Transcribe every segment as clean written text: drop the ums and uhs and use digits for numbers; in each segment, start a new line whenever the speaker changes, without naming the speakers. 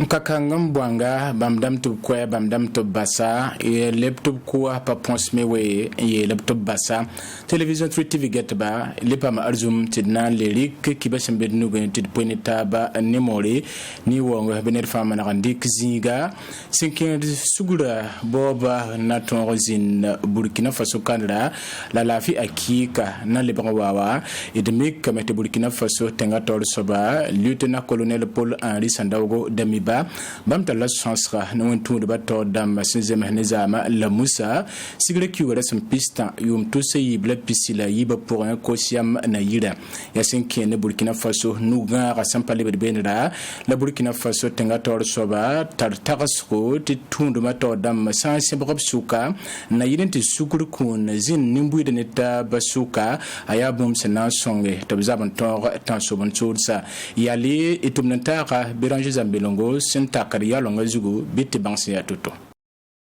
Kakangam Bwanga, Bamdam to Kwe, Bamdam to Bassa, a laptop Kua Papons Mewe, a laptop Bassa, television 3 TV get ba, Lipam Arzum, Tidna, Lyric, Kibasam Bednugan, Tidpoinitaba, and Nemori, New Wong, Benet Farman Randik Ziga, Sinking Sugura, Boba, Naton in Burkina Faso, Canada, La Lafi Akika, Nalibawa, it make Kamete Burkina Faso, Tengator Soba, Lieutenant Colonel Paul Henri Sandago, Demiba. Bamta la chansra no ntu de bato dam sinzema nizama la musa sigre kiwara some pista yum to say bla pisila yiba pour un kosiam na yira ya senke ne Burkina Faso nuga rasampale be benra la Burkina Faso tengator soba tartagasco ti tundu mato dam sanse bob suka na yidenti sukuru kun zin nimbu de neta basuka ayabum sena songe tabzaban tor tan sobon tsursa yali itumnantara Béranger Zambelongo Senta-Karia Longazugu Bitti Bansi ya Toto.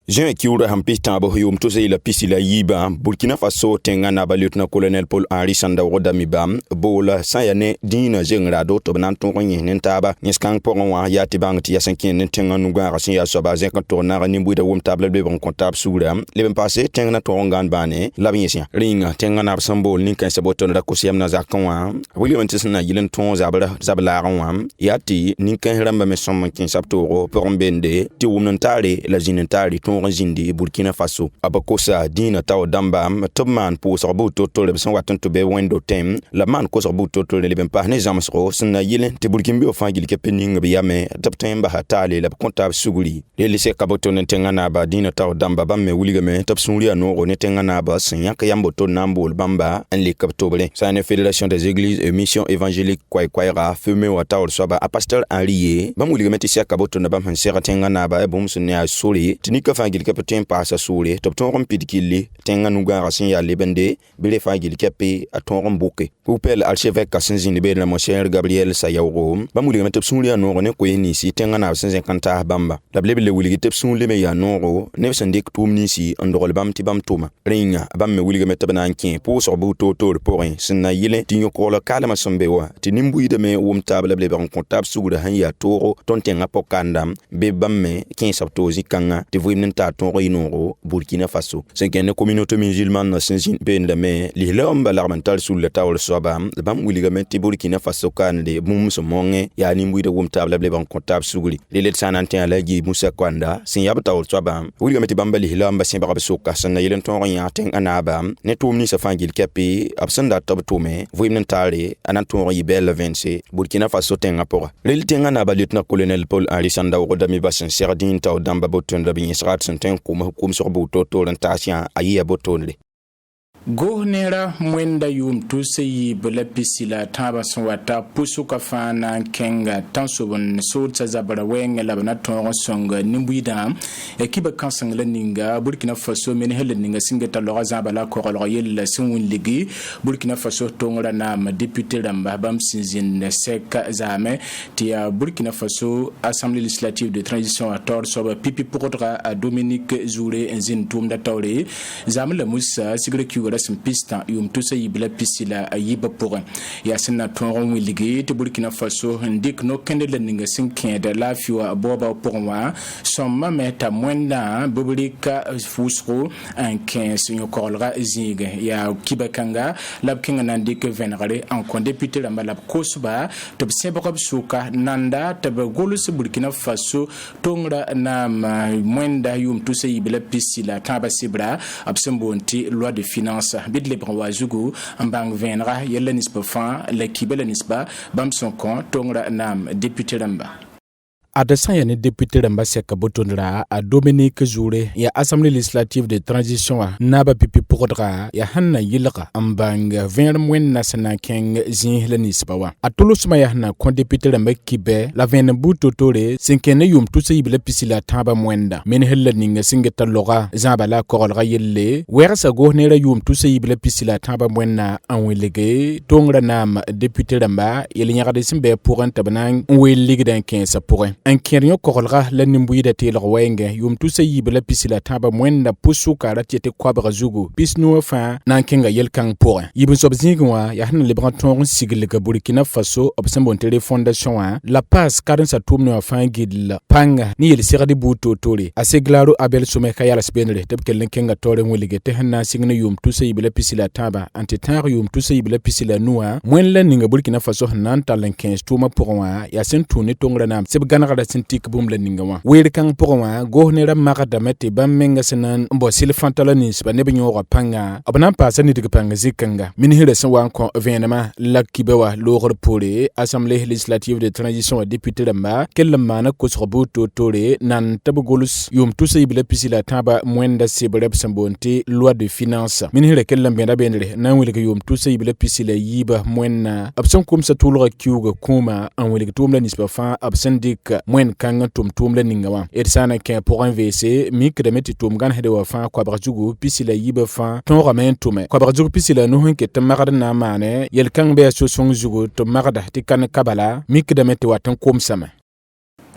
Jean Kiura Hampita Bohum to say la Pisila Yiba, Burkina Faso, Tengana Lieutenant Colonel Paul Henri Sandago Damiba, Bola, Sayane, Dina Zengrado, Tobananto, Nentaba, Niskang Poronwa, Yatibang, Tiasankin, Tenganuga, Rasia Soba, Zekatorna, Nimbu, the Wom Table, Lebon Contab Sura, Leven Passe, Tengana Torongan Bane, Lavisia, Ring, Tengana Sambo, Lincoln Saboton, Rakusiam Nazakawa, William Tessana, Yilan Ton Zabalaran, Yati, Ninkan Ramba Messon, King Saptoro, Porombende, Tiwumentari, La Zinentari, Zindi Burkina Faso abakosa dina taw damba tobman po sorbuto to le son watan to be window tem la man ko sorbuto to le ben pa ne jamsro sna yile te burkimbi o fangil ke pening be yame taptemba hatale la konta suguli le lise kaboto ne tengana ba dina taw damba bamme wuligame top sunri no ne tengana ba sanya ka yambo to nambol bamba en le kaptobre sa ne fédération des églises et missions évangéliques kwaira fumé wa taw soba a pasteur Henri bam wuligame te sia kaboto na bam sera tengana ba bum sunya sori tinika fangil ke petem pasa sure top ton pidkili tenga nuga rasin ya lebende bile fangil ke pe aton boke poupel archevêque kasinzini be na monsieur Gabriel Sayawro bamuli metep sunli no ne ko ni si tenga na 150 bamba la blebele wuli tep sunli me ya no ne sendik tumni si andol bam tibam tuma ringa bam me wuli metep na nkin po so bu to porin sinna yile tinyo ko la kala masombewa tinimbu ide me wum table blebe on comptable suguda han ya toro ton tenga pokandam be bam me 15 sabtozi kanga te ta ton inoro Burkina Faso c'est qu'une communauté musulmane na sinzin ben la me li lom balarmental sur le tawol soba bam wuligamenti Burkina Faso kan de mum so monge ya ni mbuide wum table ble ban comptable suguli le let sanantin ala gi Musa Kwanda sin yab tawol soba wuligamenti bambali lom ba sin ba soka san yelen ton ya ten anaba ne tumni sa fangil kapi absanda tab tume vuimnen tale anan ton yi bel 20 Burkina Faso ten apora le ten anaba lieutenant colonel Paul Henri Sandago Dami basin serdin taw damba boton da bin israt senten kuma hukum sorbu to rentation ayi botonle
Gohnera mwenda yum tu seyi bela pisila taba sonwata pusu kafana kenga tansobon sotsa zabara wenga labana ton songa nimbuida ekiba kansangla ninga Burkina Faso men hele ninga singeta loga zabala ko royel sunwin ligi Burkina Faso tongra na ma député lamba bam sinzin seka zame tia Burkina Faso Assemblée législative de transition à tort soba pipi pourra à Dominique Zouré enzin tumda tawre zame la musa sigre rasm pista yum to say bla pisila ayiba pour ya sena ton ligi te Burkina Faso ndik no kendele ninga sinkin de la fiwa boba pour moi somma meta mwenda bublika fusro en 15 yo kolra ziga ya kibakanga lab kinga nandik venare en kon député la malab kosba to sebab suka nanda te golus Burkina Faso tongra na mwenda yum to say bla pisila taba sibra absembonti loi de finances bidle brawazugu ambang venra yella nispa fa la kibela nispa bam son kon tongra nam député ramba Adesanya yani député ramba seka botondra a Dominique Zouré ya Assemblée législative de transition naba pipi pourra ya hanna yilqa ambang vermwen nasana keng zin lanispa wa atolusma ya hanna kon député ramba kibe la ven buto tore sinkene yum tusi bile pisila taba mwenda men hella ninga singeta loga zabala korolga yelle wersa gohnera yum tusi bile pisila taba mwenda anwelege tongra nam député ramba yelinyaka de simbe pour un tabanang welege dan 15 pour en keriyo kokolga la nimbuida te lwenge yum tu se yibla pisila taba mwenda pusu kara tiete kwabra zugu pisnu fa nan kenga yelkang pour yibun sobzingwa ya hana lebra ton sigilga Burkina Faso obsambon tele fondation wa la passe karin sa tumno fa gidla panga ni yel sigadi buto tore aseglaro abel someka yala spenre tebkel kenga tore wolige te hanna signa yum tu se yibla pisila taba antitar yum tu se yibla pisila nuwa mwenla ninga Burkina Faso hanan talen 15 tuma pour wa ya sen tuni tongra nam seb ganara da sentik bumla ninga wa wer kan pour wa gohnera magada mete bammenga senan mbo silfantalanis ba ne binyo panga abana pasa ni diga panga zikanga minhire san wan ko venema lakibewa logor pole assemblée législative de transition et député damba kelma na ko sobuto tore nan tabugolus yum tusa ibla pisila taba mwenda sebreb sambonte loi de finance minhire kellam benda benre nan wile yum tusa ibla pisila yiba mwenna absan kum sa tulga kiuga kuma an wile tumla nisba fa absan dik mwen kanga tumla ningawa ersana ke pour VC mik de meti tumgan hede wa fa kwa barjugu pisila yiba fa ton ramen tume kwa barjugu pisila no hunke tamagada na mane yel kang be so song jugu to magada tikan kabala mik de meti watan komsama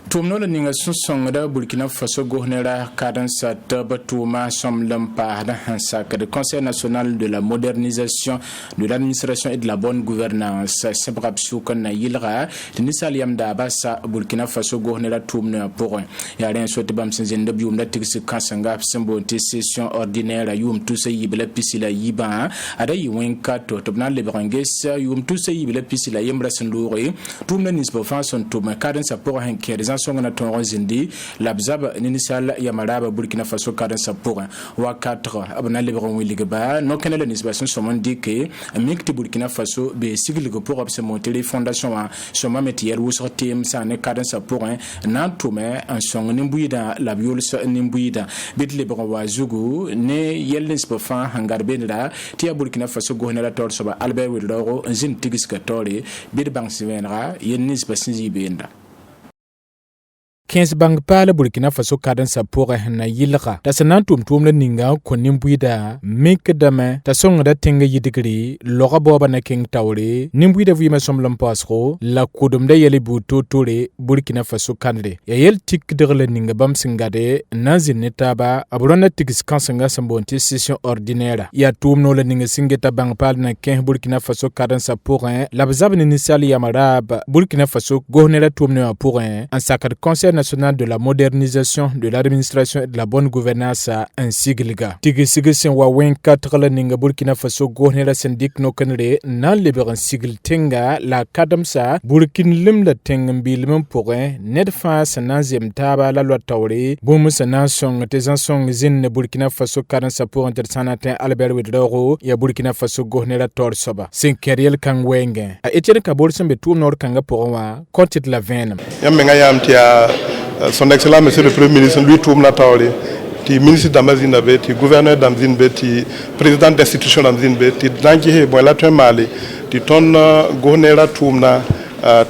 tumnola ninga sunsongda Burkina Faso gohnera cadensa tabatuma somlampa da hansak de Conseil national de la modernisation de l'administration et de la bonne gouvernance sebrabsu kana yilra tinisal yamda basa Burkina Faso gohnera tumna pour ya rien sote bam senjende bium da tigsi kansanga sembonte session ordinaire yum tusa yibla pisila yiba ada yiwenka to tobna lebranges yum tusa yibla pisila yembra senduri tumna nisba fason tuma cadensa pour hanker songana ton zindi labzab ninisal yamaraba Burkina Faso cadensa pour wa 4 abna lebron wiligba no kenela nisbation somon dike mikti Burkina Faso be sigilgo pour obsemonter les fondations soma metier wosortim sane cadensa pour nan tume en song nimbuida la biolus nimbuida bit lebron wazugu ne yelnis fa hangarbe nda tia Burkina Faso gohnela tor soba Albert Widoro zin tigiska tore bit bang sivenra yennis basinji benda 15 bang pala Burkina Faso cadensa pour na yilga ta sanan tum la ninga ko nimbuida mikdame ta songa tenga yidigri loga boba na king tawre nimbuida vima somlam pasro la kudum da yeli buto tore Burkina Faso kanre ya yel tik la ninga bam singade nazin netaba aburana tigis kansanga sambonti session ordinaire ya tumno la ninga singeta bang pala na king Burkina Faso cadensa pour la bazab ni nisali ya marab Burkina Faso gohnera tumno pour un sacre conseil national de la modernisation de l'administration et de la bonne gouvernance ainsi que liga tigisiga sen wa wen 4 la ninga Burkina Faso gohnera sendik no kanre na liberan sigil tenga la kadamsa Burkin lim la tengam bilmem pour ned fa sanazem taba la loi tawre bum sanasong tezasong zin Burkina Faso cadensa pour intersanatin Albert Widoro ya Burkina Faso gohnera tor soba sen keriel kangwenge a etienne kabor sembe tour nord kanga pour wa kontit la veine
yamenga yamtia son excellence monsieur le premier ministre lui tourna tawle ti ministre d'Amazine be ti gouverneur d'Amazine be ti président d'institution d'Amazine be ti dangi he bo la tun mali ti ton gohnera tourna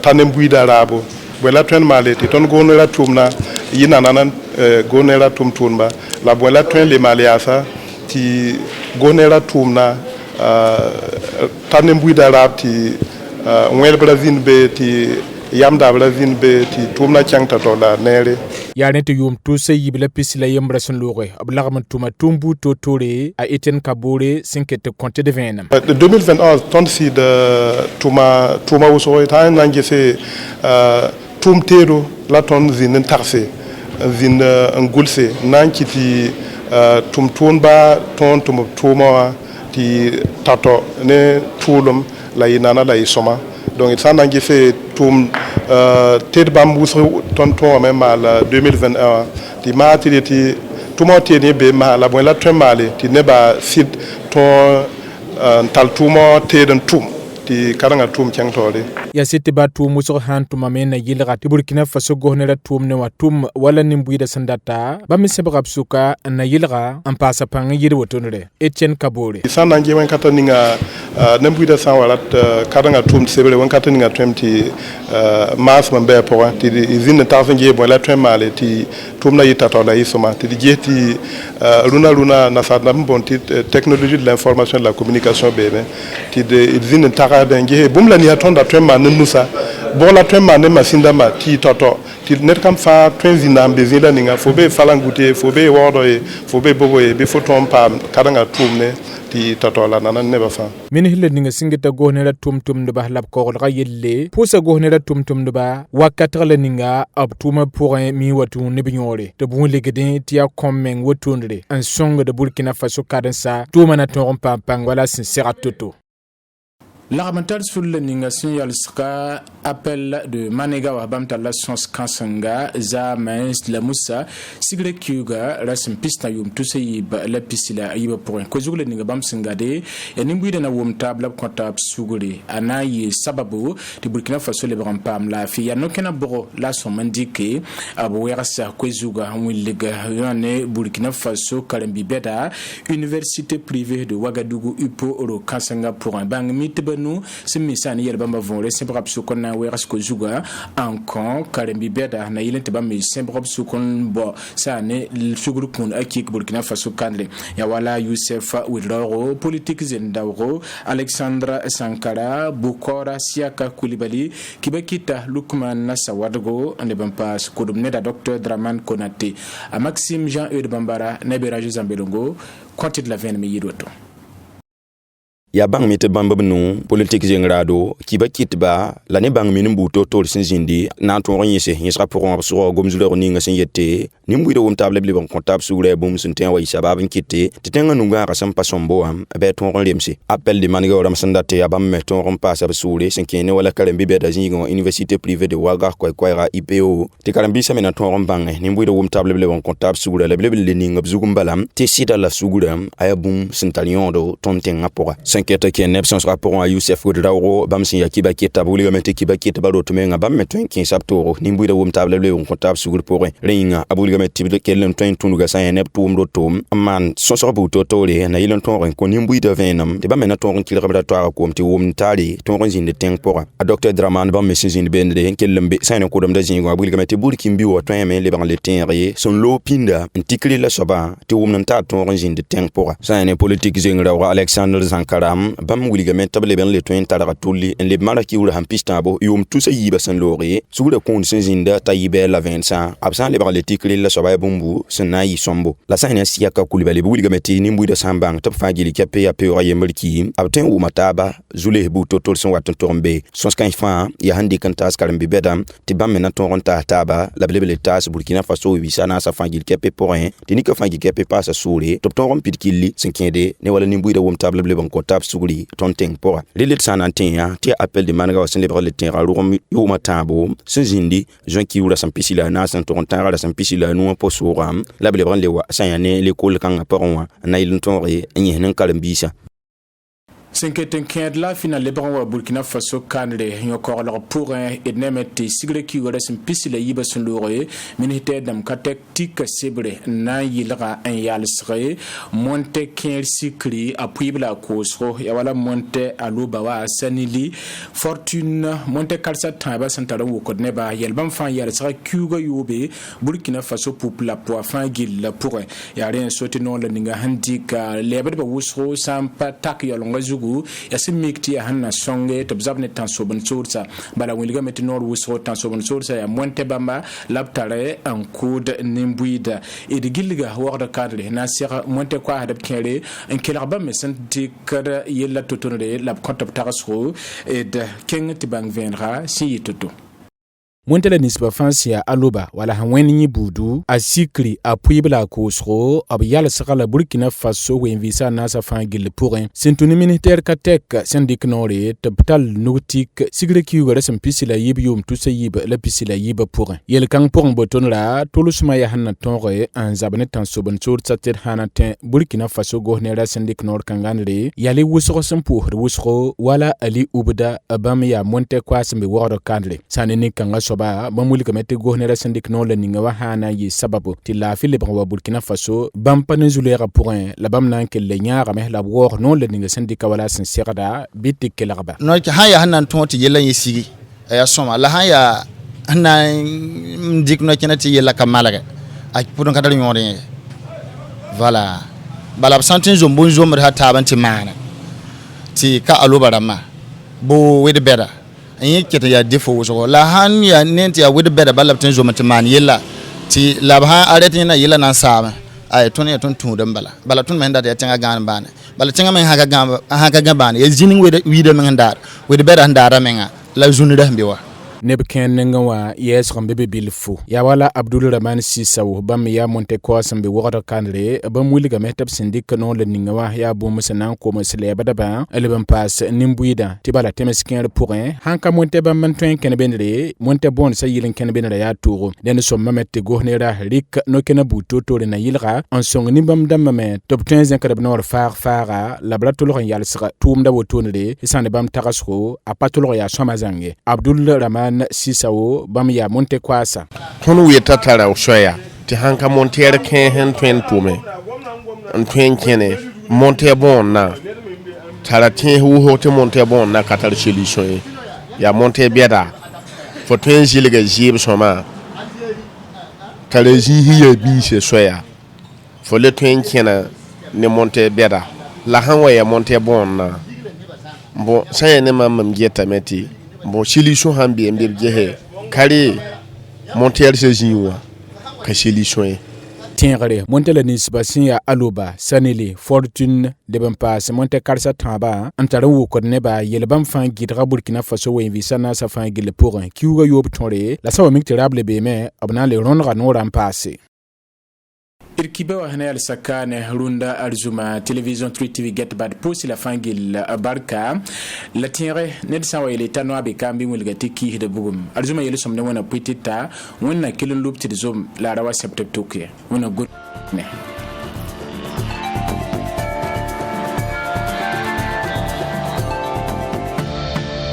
tanembuida rabo bo la tun mali ti ton gohnera tourna yina nanan gohnera tumba la bo la tun le maliasa ti gohnera tourna tanembuida rab ti wel brazil be ti yamda brazil be ti tumna changta to la nere
yani to yum to se yibla pisila yembra son lore ablagam tuma tumbu to tore a Etienne Kabore sinkete compte de venam
de 2021 ton si de tuma uso ta nangi se tumtero la ton zin tarse zin ngulse nanki ti tumtunba ton tuma ti tato ne tulum la inana la isoma donc ça n'a pas fait tout tête bambou ton même mal 2021 ti mati ti tout mon tene be mal la bonne la très mal ti ne ba sit ton tal tout mon teden tout ti karanga tum changtore
ya siti ba tu muso hantu mamena yilga ti Burkina Faso gohnera tum ne watum wala nimbuida sandata ba mi sebra suka na yilga am pasa pang yiri wotonre Etienne Kabore
sana nge wen kata ninga nimbuida san walat karanga tum sebre wen kata ninga temti mas mambe pour ti izine tafen nge bo la très mal ti tum na yita to la isoma ti jeti luna na sa bonti technologie de l'information et de la communication bebe ti de izine dengue bumla ni hatonda twema nusa bola twema ne masinda ma ti toto ti net kam fa twenzina mbezila ninga fobe falangute fobe wodo e fobe bobo e be fotom pam kadanga tumne ti tatola nanan ne ba fa
min hille ninga singita gohnera tum de ba lab ko ga yelle pusa gohnera tum de ba wakatala ninga ab tuma pour mi watu ne bignore to bu legede ti ya kommen wotundre en songa de Burkina Faso kadansa tuma na ton pam wala sincère toto. L'armental sur le ninga signal ska appel de Manega wa bamta la sens kansanga za mains la musa sigre kyuga rasim pista yum tuseyi ba la pisila ayiba pour ko zugule ninga bam singade ya nimbuide na wum tabla konta sugure anayi sababu ti Burkina Faso le pam la fi ya nokena boro la son mandike abu werasa ko zuga willega yone Burkina Faso kalembi beda université privée de Ouagadougou upo oro kansanga pour un bang mitbe nous c'est misani yel bamba vore sempre rapsu konna weras ko juga ankon karembi beda na yilente bamba sempre rapsu kon bo sane sugru kun akik Burkina Faso kanle ya wala Youssef Ouedraogo politique zendawro Alexandra Sankara Bukora Siaka Koulibaly kibakita Lukman Nassawadgo ande bampa skodum ne da docteur Draman Konaté a Maxime Jean-Eudes Bambara Neberaje Zambelongo compte de la veine me yidoto
ya bang mi te bamba bnu politique jengrado ki ba kitba la ne bang mi mbuto tol sin jindi na to ronyese yesra pour on so gomzuleur ninga sin yette ni mbuido won table li bon comptable sugure bum sun ten wa isaba ban kitte te tenga nunga rasam pasombo am be ton lemsi appel de maniga ram sandate ya bam me ton rom passa sugure sin kene wala kalembi be da jingo université privée de Ouagar ko ra IPO te kalembi sa mena ton rom bang ni mbuido won table li bon comptable sugure le ninga bzugum balam te sida la sugure aya bum sin talion do ton tenga pora kete ki nepson rapport à Youssef Ouedraogo bam sin yakiba keta buli gamete kiba keta bado tumenga bam metwen kin saptoro nimbuida wum table le on comptable sugur pour ringa abuli gamete tibi kelen twen tunuga sa nep tum do tum man so so bu totole na yilon ton ko nimbuida venam de bam na ton ki laboratoire ko mti wum tali ton zinde tempora a docteur Draman bam mesin zinde bende kelembe sa ne ko dum da jingo abuli gamete buri kimbi wo twen men le ban le tenre son lo pinda ntikli la soba ti wum nan ta ton zinde tempora sa ne politique zingra Alexandre Sankara bam wiligament table ben le toin tara tulli en le mala ki wura hampista bo yum tusa yiba san lori sugura kon sinzinda tayibe la 25 absan le barle tikli la soba bumbu sanayi sombo la sanya Siaka Koulibaly wiligament ni mbuida sambang top fagili kape ya pe oye mulki abten wu mataba zule bu totol son wat tombe son skan fa ya handi kantas karambi bedam ti bam na ton ronta taba la blebele tas Burkina Faso wisana sa fagili kape porin tinika fagili kape pasa suri top ton rompit killi sinkende ne wala ni mbuida wum table blebon kotap suguri ton teng pora lilit sanantia ti appel de managa wa célébrer le terrain rum yo matabo sinzindi jean ki wura sampisila na san ton tara la sampisila no posoram la blebran le wa sayane l'école kanga poronwa na ilun tonre nyehen kalambisa
Sinketen la final lebron wa Burkina Faso kanre nyokor leur pour et nemeti sigre ki wala simpisila yiba sun lore minite dam katek tik sebre na yilra en yal sre monte ken sikri apuibla kosro ya wala monte aluba wa sanili fortune monte kalsa taba santara wo kodne ba yelbam fan yal sra kuga yobe Burkina Faso pour la pour fan gil pour ya rien sauter non le ninga handika lebe ba wusro sampa tak yalonga zugu ya simikti ya hanna songe to zabne tan sobon soursa bala wiliga meti nor wusro tan sobon soursa ya monte bamba laptare en coude nimbuida e de gilga worda kadre na sira monte kwa hadab kere en kelaba me santi kada yella totonde la kontab tarasro e de king tibang venra si toto Montela nisba fansia aluba wala hanweni ni budu asikri apuibla kusro abyal sakala Burkina Faso we invisa nasa fangil pourrin sentuni militaire katek syndic nore tabtal nautique sigre ki wala sampisila yibium tusa yib la pisila yib pourrin yel kang pourrin boton la tolusma ya hanna tonre an zabane tan sobon sur satet hanatin Burkina Faso gohnera syndic nor kanganre yali wusro sampu wusro wala ali ubda abam ya monte kwasimbe woro kandle saneni kanga ba bamuli kamete gohnera syndic non le ninga wa hana yi sababu ti la fili ba Burkina Faso bampane zulera pourrin la bamnan ke le nyaara me la wor non le ninga syndic wala sincèrada bitik ke larba
no ki haya hanan tonti yela yisigi ya soma la haya hanan dik no kinati yela kamalaga a pudon kadar nyore voilà bala santin zombon zomr ha tabanti mana ti ka alubarama bo wede beda yi kete ya defo so la han ya nenti ya with better balaptin zo matman yella ti labha arete na yella nan sama ay ton ya ton tudam bala ton men da ya tanga gan bana bala tanga men ha ga bana ya jinin we da men ndar with better ndara menga la zuni da mbiwa
neb kẽen nengẽ wã yɛɛsg be bill fo yaa wala abdul rahman sisaw bãmb yaa monte koas n be wogd kãndre bãmb wilgame tɩ b sẽn dɩk noog la ninga wã yaa bũmb sẽn na n koms lɛɛbdbã leb n paas nin-buɩɩdã tɩ bala tẽms kẽer pʋgẽ sãn ka monte bãmb n tõe n kẽn bendre monte bõond sã yɩl n kẽn bendrã yaa toogo dẽnd sõmbame tɩ gos neera rɩk no-kẽna buud to-toore na yɩlga n sõng nin-bãmb dãmbame tɩ b tõe n zẽkd b noor faag-faaga la b ra tʋlg n yalsg tʋʋmda wotonre tɩ sãn bãmb tagsgo a pa tʋlg yaa sõma zãnge abdul rahman sisawo bam ya monte kwasa
tõnd weta tara soya tɩ sãn ka monteer kẽes n tõe n tʋme n tõe n kẽne monte bõon na tara tẽes wʋsg tɩ monte bõon na ka tar solution ye yaa monte bɛda fo tõe n zɩlga zɩɩb sõma tara zĩisi ya biise soya fo le tõe n kẽna ne monte bɛda la sãn wa ya monte bõon na bon sã ya ne mam getame tɩ bon solution han bi mbir jehe kare monter se jinwa ka solution
tẽegre monte la ninsba sẽn yaa aloba sanele fortune leb n paas monte karsa tãabã n tar n wʋkd nebã yel bãmb fãa gɩdga burkina faso wen vɩsa naasã fãa gill pʋgẽ kiuugã yoob tõre la sã wa mik tɩ rab le beeme b na n le rõnega noorã n paase irkiba wa hana al sakane runda arzuma television 3 tv get bad posi la fangil barka la tire ned sa wa ile tanwa be kambi mulga tiki de bugum arzuma yele somne wona pitita wona kilin lupti de zom la rawa septep toke wona good ne